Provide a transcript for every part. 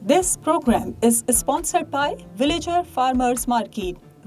This program is sponsored by Villager Farmers Market.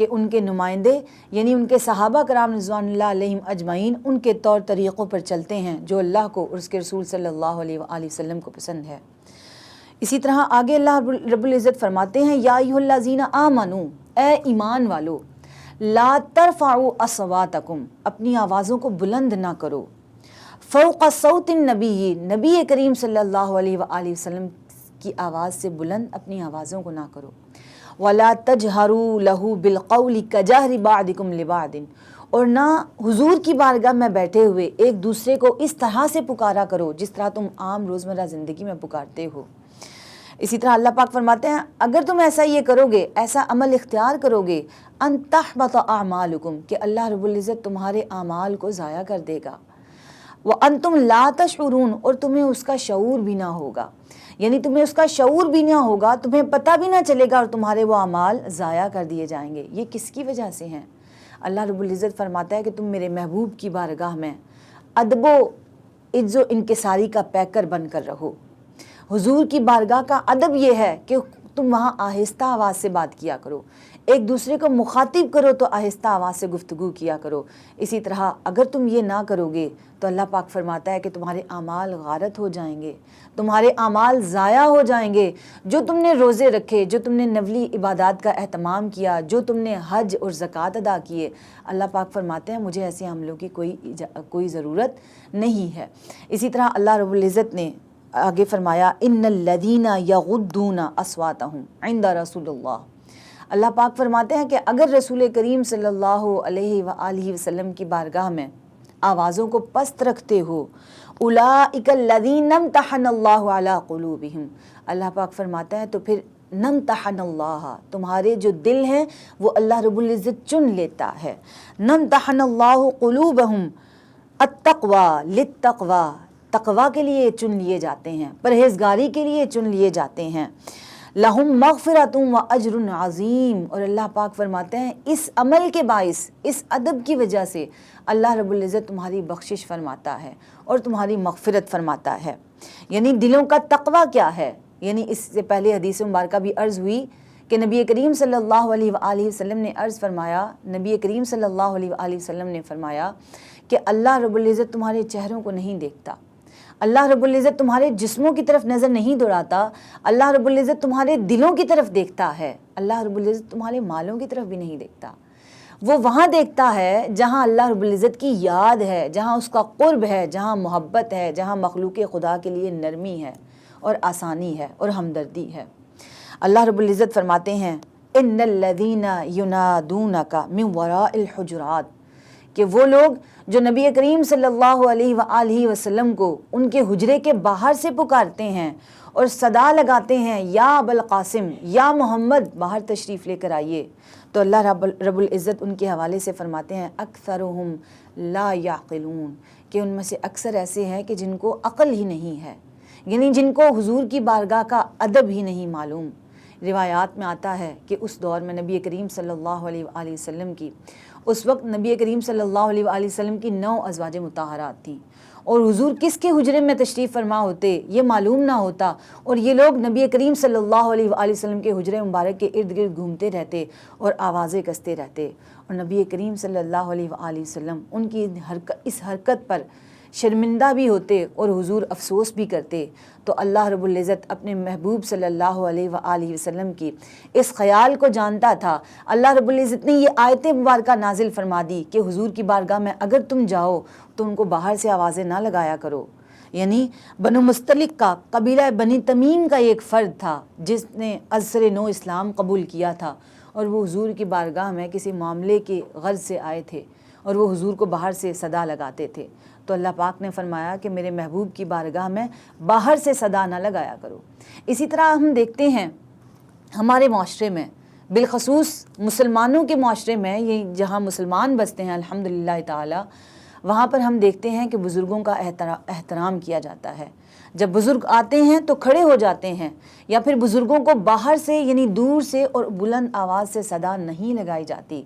کہ ان کے نمائندے یعنی ان کے صحابہ کرام رضوان اللہ علیہم اجمعین ان کے طور طریقوں پر چلتے ہیں جو اللہ کو اور اس کے رسول صلی اللہ علیہ وآلہ وسلم کو پسند ہے۔ اسی طرح آگے اللہ رب العزت فرماتے ہیں یا ایھا الذین آمنو، اے ایمان والو، لا ترفعوا اصواتکم، اپنی آوازوں کو بلند نہ کرو، فوق صوت النبی، نبی کریم صلی اللہ علیہ وآلہ وسلم کی آواز سے بلند اپنی آوازوں کو نہ کرو، ولا تجہروا لہ بالقول کجہر بعضکم لبعض، اور نہ حضور کی بارگاہ میں بیٹھے ہوئے ایک دوسرے کو اس طرح سے پکارا کرو جس طرح تم عام روزمرہ زندگی میں پکارتے ہو۔ اسی طرح اللہ پاک فرماتے ہیں اگر تم ایسا یہ کرو گے، ایسا عمل اختیار کرو گے، ان تحبط اعمالکم، کہ اللہ رب العزت تمہارے اعمال کو ضائع کر دے گا، وانتم لا تشعرون، اور تمہیں اس کا شعور بھی نہ ہوگا، یعنی تمہیں اس کا شعور بھی نہ ہوگا، تمہیں پتہ بھی نہ چلے گا اور تمہارے وہ اعمال ضائع کر دیے جائیں گے۔ یہ کس کی وجہ سے ہیں؟ اللہ رب العزت فرماتا ہے کہ تم میرے محبوب کی بارگاہ میں ادب و عز و انکساری کا پیکر بن کر رہو۔ حضور کی بارگاہ کا ادب یہ ہے کہ تم وہاں آہستہ آواز سے بات کیا کرو، ایک دوسرے کو مخاطب کرو تو آہستہ آواز سے گفتگو کیا کرو۔ اسی طرح اگر تم یہ نہ کرو گے تو اللہ پاک فرماتا ہے کہ تمہارے اعمال غارت ہو جائیں گے، تمہارے اعمال ضائع ہو جائیں گے۔ جو تم نے روزے رکھے، جو تم نے نفلی عبادات کا اہتمام کیا، جو تم نے حج اور زکوٰۃ ادا کیے، اللہ پاک فرماتے ہیں مجھے ایسے عملوں کی کوئی ضرورت نہیں ہے۔ اسی طرح اللہ رب العزت نے آگے فرمایا ان الذین یغضون اصواتہم عند رسول اللہ، اللہ پاک فرماتے ہیں کہ اگر رسول کریم صلی اللہ علیہ وآلہ وسلم کی بارگاہ میں آوازوں کو پست رکھتے ہو، اولئک الذین امتحن اللہ علی قلوبہم، اللہ پاک فرماتا ہے تو پھر نمتحن اللہ، تمہارے جو دل ہیں وہ اللہ رب العزت چن لیتا ہے۔ نمتحن اللہ قلوبہم التقوی للتقوی، تقوی کے لیے چن لیے جاتے ہیں، پرہیزگاری کے لیے چن لیے جاتے ہیں۔ لہم مغفرۃ و اجر عظیم، اور اللہ پاک فرماتے ہیں اس عمل کے باعث، اس ادب کی وجہ سے اللہ رب العزت تمہاری بخشش فرماتا ہے اور تمہاری مغفرت فرماتا ہے۔ یعنی دلوں کا تقوی کیا ہے؟ یعنی اس سے پہلے حدیث مبارکہ بھی عرض ہوئی کہ نبی کریم صلی اللہ علیہ وآلہ وسلم نے عرض فرمایا، نبی کریم صلی اللہ علیہ وآلہ وسلم نے فرمایا کہ اللہ رب العزت تمہارے چہروں کو نہیں دیکھتا، اللہ رب العزت تمہارے جسموں کی طرف نظر نہیں دوڑاتا، اللہ رب العزت تمہارے دلوں کی طرف دیکھتا ہے، اللہ رب العزت تمہارے مالوں کی طرف بھی نہیں دیکھتا۔ وہ وہاں دیکھتا ہے جہاں اللہ رب العزت کی یاد ہے، جہاں اس کا قرب ہے، جہاں محبت ہے، جہاں مخلوق خدا کے لیے نرمی ہے اور آسانی ہے اور ہمدردی ہے۔ اللہ رب العزت فرماتے ہیں ان الذین ینادونک من وراء الحجرات، کہ وہ لوگ جو نبی کریم صلی اللہ علیہ وآلہ وسلم کو ان کے حجرے کے باہر سے پکارتے ہیں اور صدا لگاتے ہیں یا ابا القاسم، یا محمد باہر تشریف لے کر آئیے، تو اللہ رب العزت ان کے حوالے سے فرماتے ہیں اکثرہم لا یعقلون، کہ ان میں سے اکثر ایسے ہیں کہ جن کو عقل ہی نہیں ہے، یعنی جن کو حضور کی بارگاہ کا ادب ہی نہیں معلوم۔ روایات میں آتا ہے کہ اس دور میں نبی کریم صلی اللہ علیہ وآلہ وسلم کی، اس وقت نبی کریم صلی اللہ علیہ وآلہ وسلم کی 9 ازواج مطہرات تھیں، اور حضور کس کے حجرے میں تشریف فرما ہوتے یہ معلوم نہ ہوتا، اور یہ لوگ نبی کریم صلی اللہ علیہ وآلہ وسلم کے حجرے مبارک کے ارد گرد گھومتے رہتے اور آوازیں کستے رہتے، اور نبی کریم صلی اللہ علیہ وآلہ وسلم ان کی اس حرکت پر شرمندہ بھی ہوتے اور حضور افسوس بھی کرتے۔ تو اللہ رب العزت اپنے محبوب صلی اللہ علیہ وآلہ وسلم کی اس خیال کو جانتا تھا، اللہ رب العزت نے یہ آیت مبارکہ نازل فرما دی کہ حضور کی بارگاہ میں اگر تم جاؤ تو ان کو باہر سے آوازیں نہ لگایا کرو۔ یعنی بنو مستلق کا، قبیلہ بنی تمیم کا ایک فرد تھا جس نے ازسر نو اسلام قبول کیا تھا، اور وہ حضور کی بارگاہ میں کسی معاملے کے غرض سے آئے تھے اور وہ حضور کو باہر سے صدا لگاتے تھے، تو اللہ پاک نے فرمایا کہ میرے محبوب کی بارگاہ میں باہر سے صدا نہ لگایا کرو۔ اسی طرح ہم دیکھتے ہیں ہمارے معاشرے میں، بالخصوص مسلمانوں کے معاشرے میں، یہ جہاں مسلمان بستے ہیں الحمدللہ تعالی، وہاں پر ہم دیکھتے ہیں کہ بزرگوں کا احترام کیا جاتا ہے۔ جب بزرگ آتے ہیں تو کھڑے ہو جاتے ہیں، یا پھر بزرگوں کو باہر سے یعنی دور سے اور بلند آواز سے صدا نہیں لگائی جاتی۔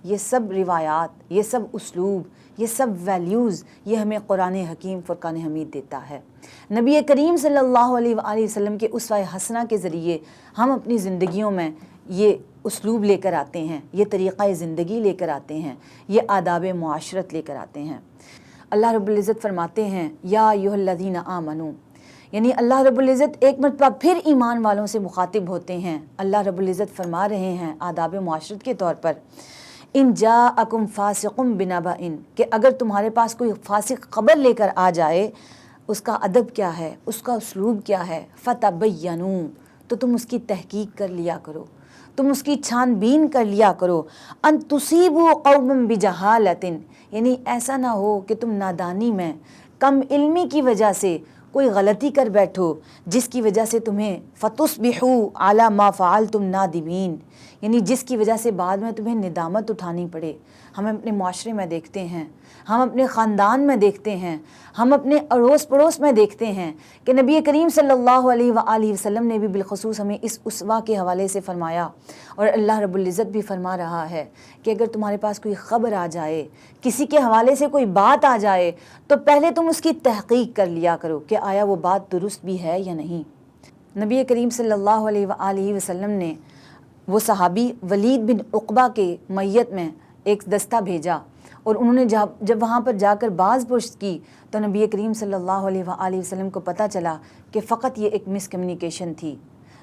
یہ سب روایات، یہ سب اسلوب، یہ سب ویلیوز، یہ ہمیں قرآن حکیم فرقان حمید دیتا ہے۔ نبی کریم صلی اللہ علیہ وآلہ وسلم کے اسوہ حسنہ کے ذریعے ہم اپنی زندگیوں میں یہ اسلوب لے کر آتے ہیں، یہ طریقہ زندگی لے کر آتے ہیں، یہ آداب معاشرت لے کر آتے ہیں۔ اللہ رب العزت فرماتے ہیں یا ایھا الذین آمنو، یعنی اللہ رب العزت ایک مرتبہ پھر ایمان والوں سے مخاطب ہوتے ہیں۔ اللہ رب العزت فرما رہے ہیں آداب معاشرت کے طور پر، ان جاءکم فاسق بنبأ، کہ اگر تمہارے پاس کوئی فاسق خبر لے کر آ جائے، اس کا ادب کیا ہے، اس کا اسلوب کیا ہے، فتبینوا، تو تم اس کی تحقیق کر لیا کرو، تم اس کی چھان بین کر لیا کرو، ان تصیبوا قوما بجہالۃ، یعنی ایسا نہ ہو کہ تم نادانی میں، کم علمی کی وجہ سے کوئی غلطی کر بیٹھو جس کی وجہ سے تمہیں فتصبحوا علی ما فعلتم نادمین، یعنی جس کی وجہ سے بعد میں تمہیں ندامت اٹھانی پڑے۔ ہم اپنے معاشرے میں دیکھتے ہیں، ہم اپنے خاندان میں دیکھتے ہیں، ہم اپنے اڑوس پڑوس میں دیکھتے ہیں کہ نبی کریم صلی اللہ علیہ وآلہ وسلم نے بھی بالخصوص ہمیں اس اسوہ کے حوالے سے فرمایا، اور اللہ رب العزت بھی فرما رہا ہے کہ اگر تمہارے پاس کوئی خبر آ جائے، کسی کے حوالے سے کوئی بات آ جائے، تو پہلے تم اس کی تحقیق کر لیا کرو کہ آیا وہ بات درست بھی ہے یا نہیں۔ نبی کریم صلی اللہ علیہ وآلہ وسلم نے وہ صحابی ولید بن عقبہ کے میت میں ایک دستہ بھیجا، اور انہوں نے جب وہاں پر جا کر باز پرس کی تو نبی کریم صلی اللہ علیہ وآلہ وسلم کو پتہ چلا کہ فقط یہ ایک مس کمیونیکیشن تھی۔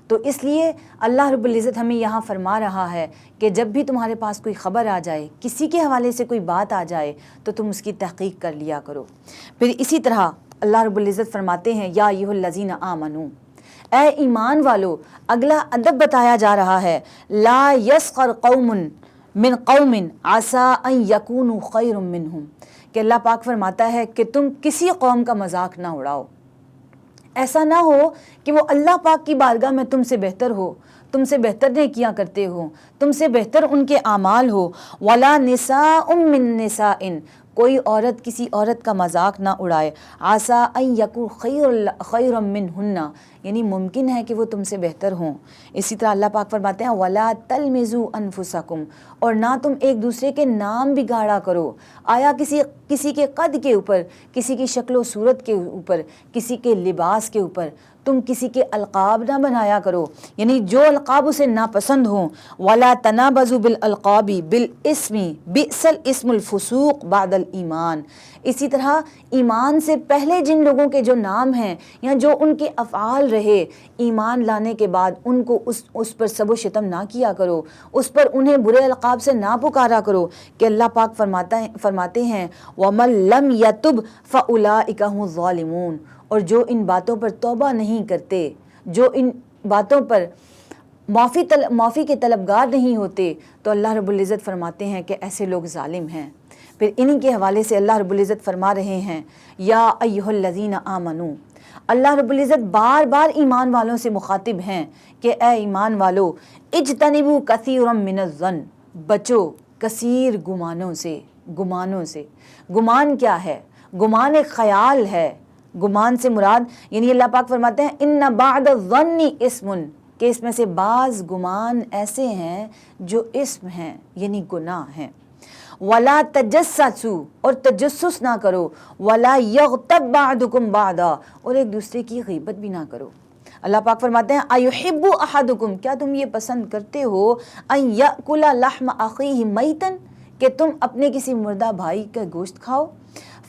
تو اس لیے اللہ رب العزت ہمیں یہاں فرما رہا ہے کہ جب بھی تمہارے پاس کوئی خبر آ جائے، کسی کے حوالے سے کوئی بات آ جائے، تو تم اس کی تحقیق کر لیا کرو۔ پھر اسی طرح اللہ رب العزت فرماتے ہیں یا ایھا الذین آمنو، اے ایمان والو، اگلا ادب بتایا جا رہا ہے، لا یسخر قوم من قوم عسى ان یکونوا خیر منہم، کہ اللہ پاک فرماتا ہے کہ تم کسی قوم کا مذاق نہ اڑاؤ، ایسا نہ ہو کہ وہ اللہ پاک کی بارگاہ میں تم سے بہتر ہو، تم سے بہتر نیکیاں کرتے ہو، تم سے بہتر ان کے اعمال ہو۔ ولا نساء من نساء، کوئی عورت کسی عورت کا مذاق نہ اڑائے، عسى ان یکون خیر منہن، یعنی ممکن ہے کہ وہ تم سے بہتر ہوں۔ اسی طرح اللہ پاک فرماتے ہیں ولا تلمزوا انفسکم، اور نہ تم ایک دوسرے کے نام بگاڑا کرو۔ آیا کسی کے قد کے اوپر، کسی کی شکل و صورت کے اوپر، کسی کے لباس کے اوپر تم کسی کے القاب نہ بنایا کرو، یعنی جو القاب اسے ناپسند ہوں۔ ولا تنابزوا بالالقاب بالاسم بئس الاسم الفسوق بعد الایمان، اسی طرح ایمان سے پہلے جن لوگوں کے جو نام ہیں یا جو ان کے افعال رہے، ایمان لانے کے بعد ان کو اس پر سب و شتم نہ کیا کرو، اس پر انہیں برے القاب سے نہ پکارا کرو، کہ اللہ پاک فرماتے ہیں وَمَن لَّمْ يَتُبْ فَأُولَٰئِكَ هُمُ الظَّالِمُونَ، اور جو ان باتوں پر توبہ نہیں کرتے، جو ان باتوں پر معافی کے طلبگار نہیں ہوتے، تو اللہ رب العزت فرماتے ہیں کہ ایسے لوگ ظالم ہیں۔ پھر انہی کے حوالے سے اللہ رب العزت فرما رہے ہیں یا ایھا الذین آمنو، اللہ رب العزت بار بار ایمان والوں سے مخاطب ہیں کہ اے ایمان والو، اجتنبوا کثیرا من الظن، بچو کثیر گمانوں سے۔ گمان کیا ہے؟ گمان ایک خیال ہے۔ گمان سے مراد، یعنی اللہ پاک فرماتے ہیں ان بعد الظن اسم، کہ اس میں سے بعض گمان ایسے ہیں جو اسم ہیں، یعنی گناہ ہیں۔ ولا تجسسوا، اور تجسس نہ کرو۔ ولا یغتب بعضکم بعضا، اور ایک دوسرے کی غیبت بھی نہ کرو۔ اللہ پاک فرماتے ہیں ایحب احدکم، کیا تم یہ پسند کرتے ہو ان یاکل لحم اخیہ میتا، کہ تم اپنے کسی مردہ بھائی کا گوشت کھاؤ؟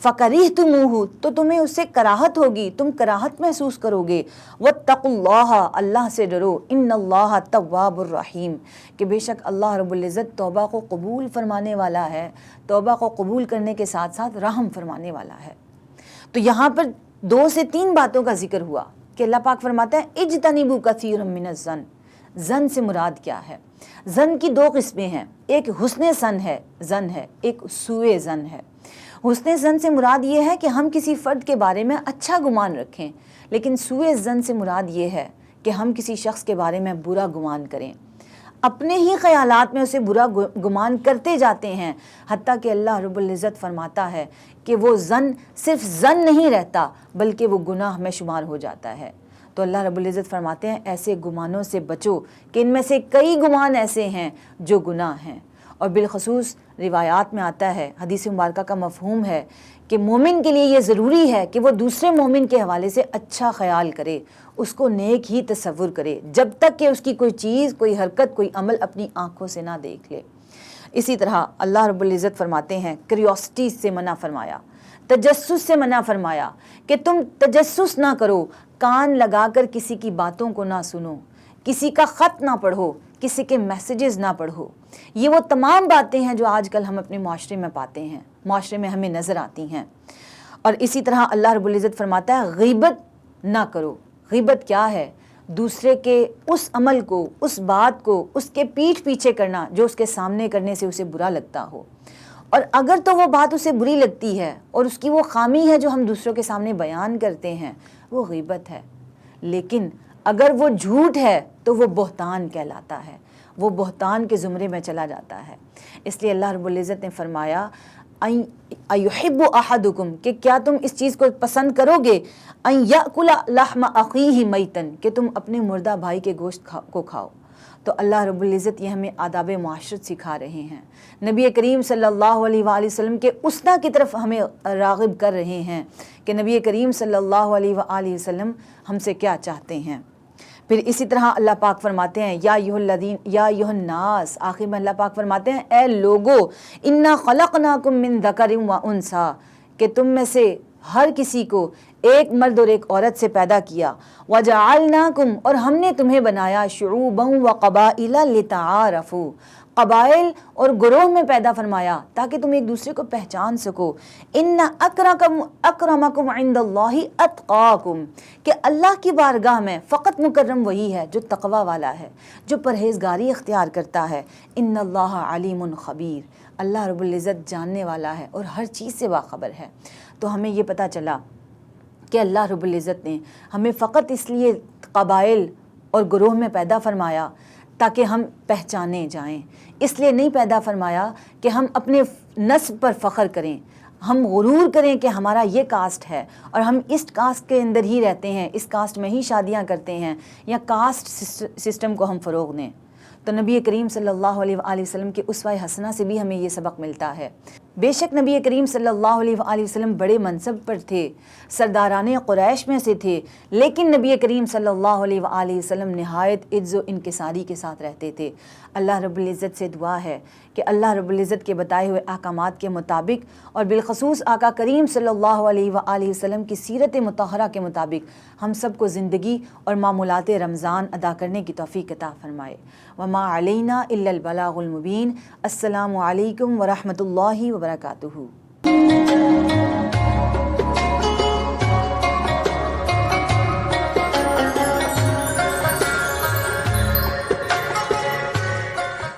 فکرہتموہ، تو تمہیں اس سے کراہت ہوگی، تم کراہت محسوس کرو گے۔ واتقوا اللہ، اللہ سے ڈرو، ان اللہ تواب الرحیم، کہ بے شک اللہ رب العزت توبہ کو قبول فرمانے والا ہے، توبہ کو قبول کرنے کے ساتھ ساتھ رحم فرمانے والا ہے۔ تو یہاں پر 2 سے 3 باتوں کا ذکر ہوا کہ اللہ پاک فرماتا ہے اجتنبوا کثیرا من الظن۔ ظن سے مراد کیا ہے؟ ظن کی 2 قسمیں ہیں، ایک حسن ظن ہے، ایک سوء ظن ہے۔ حسن ظن سے مراد یہ ہے کہ ہم کسی فرد کے بارے میں اچھا گمان رکھیں، لیکن سوء ظن سے مراد یہ ہے کہ ہم کسی شخص کے بارے میں برا گمان کریں، اپنے ہی خیالات میں اسے برا گمان کرتے جاتے ہیں، حتیٰ کہ اللہ رب العزت فرماتا ہے کہ وہ ظن صرف ظن نہیں رہتا بلکہ وہ گناہ میں شمار ہو جاتا ہے۔ تو اللہ رب العزت فرماتے ہیں ایسے گمانوں سے بچو، کہ ان میں سے کئی گمان ایسے ہیں جو گناہ ہیں۔ اور بالخصوص روایات میں آتا ہے، حدیث مبارکہ کا مفہوم ہے کہ مومن کے لیے یہ ضروری ہے کہ وہ دوسرے مومن کے حوالے سے اچھا خیال کرے، اس کو نیک ہی تصور کرے، جب تک کہ اس کی کوئی چیز، کوئی حرکت، کوئی عمل اپنی آنکھوں سے نہ دیکھ لے۔ اسی طرح اللہ رب العزت فرماتے ہیں کریوسٹی سے منع فرمایا، تجسس سے منع فرمایا کہ تم تجسس نہ کرو، کان لگا کر کسی کی باتوں کو نہ سنو، کسی کا خط نہ پڑھو، کسی کے میسیجز نہ پڑھو۔ یہ وہ تمام باتیں ہیں جو آج کل ہم اپنے معاشرے میں پاتے ہیں، معاشرے میں ہمیں نظر آتی ہیں۔ اور اسی طرح اللہ رب العزت فرماتا ہے غیبت نہ کرو۔ غیبت کیا ہے؟ دوسرے کے اس عمل کو، اس بات کو، اس کے پیٹھ پیچھے کرنا جو اس کے سامنے کرنے سے اسے برا لگتا ہو، اور اگر تو وہ بات اسے بری لگتی ہے اور اس کی وہ خامی ہے جو ہم دوسروں کے سامنے بیان کرتے ہیں، وہ غیبت ہے۔ لیکن اگر وہ جھوٹ ہے تو وہ بہتان کہلاتا ہے، وہ بہتان کے زمرے میں چلا جاتا ہے۔ اس لیے اللہ رب العزت نے فرمایا ایحب احدکم کہ کیا تم اس چیز کو پسند کرو گے، ان یاکل لحم اخیہ میتا کہ تم اپنے مردہ بھائی کے گوشت کو کھاؤ۔ تو اللہ رب العزت یہ ہمیں آداب معاشرت سکھا رہے ہیں، نبی کریم صلی اللہ علیہ وآلہ وسلم کے اسنا کی طرف ہمیں راغب کر رہے ہیں کہ نبی کریم صلی اللہ علیہ وآلہ وسلم ہم سے کیا چاہتے ہیں۔ پھر اسی طرح اللہ پاک فرماتے ہیں یا ایھا الناس، آخر میں اللہ پاک فرماتے ہیں اے لوگو انا خلقناکم من ذکر و انثی کہ تم میں سے ہر کسی کو ایک مرد اور ایک عورت سے پیدا کیا، وجعلناکم اور ہم نے تمہیں بنایا شعوبا وقبائل لتعارفوا قبائل اور گروہ میں پیدا فرمایا تاکہ تم ایک دوسرے کو پہچان سکو۔ ان اکرمکم عند اللہ اتقاکم کہ اللہ کی بارگاہ میں فقط مکرم وہی ہے جو تقوی والا ہے، جو پرہیزگاری اختیار کرتا ہے۔ ان اللہ علیم خبیر، اللہ رب العزت جاننے والا ہے اور ہر چیز سے باخبر ہے۔ تو ہمیں یہ پتہ چلا کہ اللہ رب العزت نے ہمیں فقط اس لیے قبائل اور گروہ میں پیدا فرمایا تاکہ ہم پہچانے جائیں، اس لیے نہیں پیدا فرمایا کہ ہم اپنے نسب پر فخر کریں، ہم غرور کریں کہ ہمارا یہ کاسٹ ہے اور ہم اس کاسٹ کے اندر ہی رہتے ہیں، اس کاسٹ میں ہی شادیاں کرتے ہیں، یا کاسٹ سسٹم کو ہم فروغ دیں۔ تو نبی کریم صلی اللہ علیہ وآلہ وسلم کے اسوہ حسنہ سے بھی ہمیں یہ سبق ملتا ہے۔ بے شک نبی کریم صلی اللہ علیہ وآلہ وسلم بڑے منصب پر تھے، سرداران قریش میں سے تھے، لیکن نبی کریم صلی اللہ علیہ وآلہ وسلم نہایت عز و انکساری کے ساتھ رہتے تھے۔ اللہ رب العزت سے دعا ہے کہ اللہ رب العزت کے بتائے ہوئے احکامات کے مطابق اور بالخصوص آقا کریم صلی اللہ علیہ وآلہ وسلم کی سیرت مطہرہ کے مطابق ہم سب کو زندگی اور معمولات رمضان ادا کرنے کی توفیق عطا فرمائے۔ وما علینا الا البلاغ المبین۔ السلام علیکم ورحمۃ اللہ وبرکاتہ۔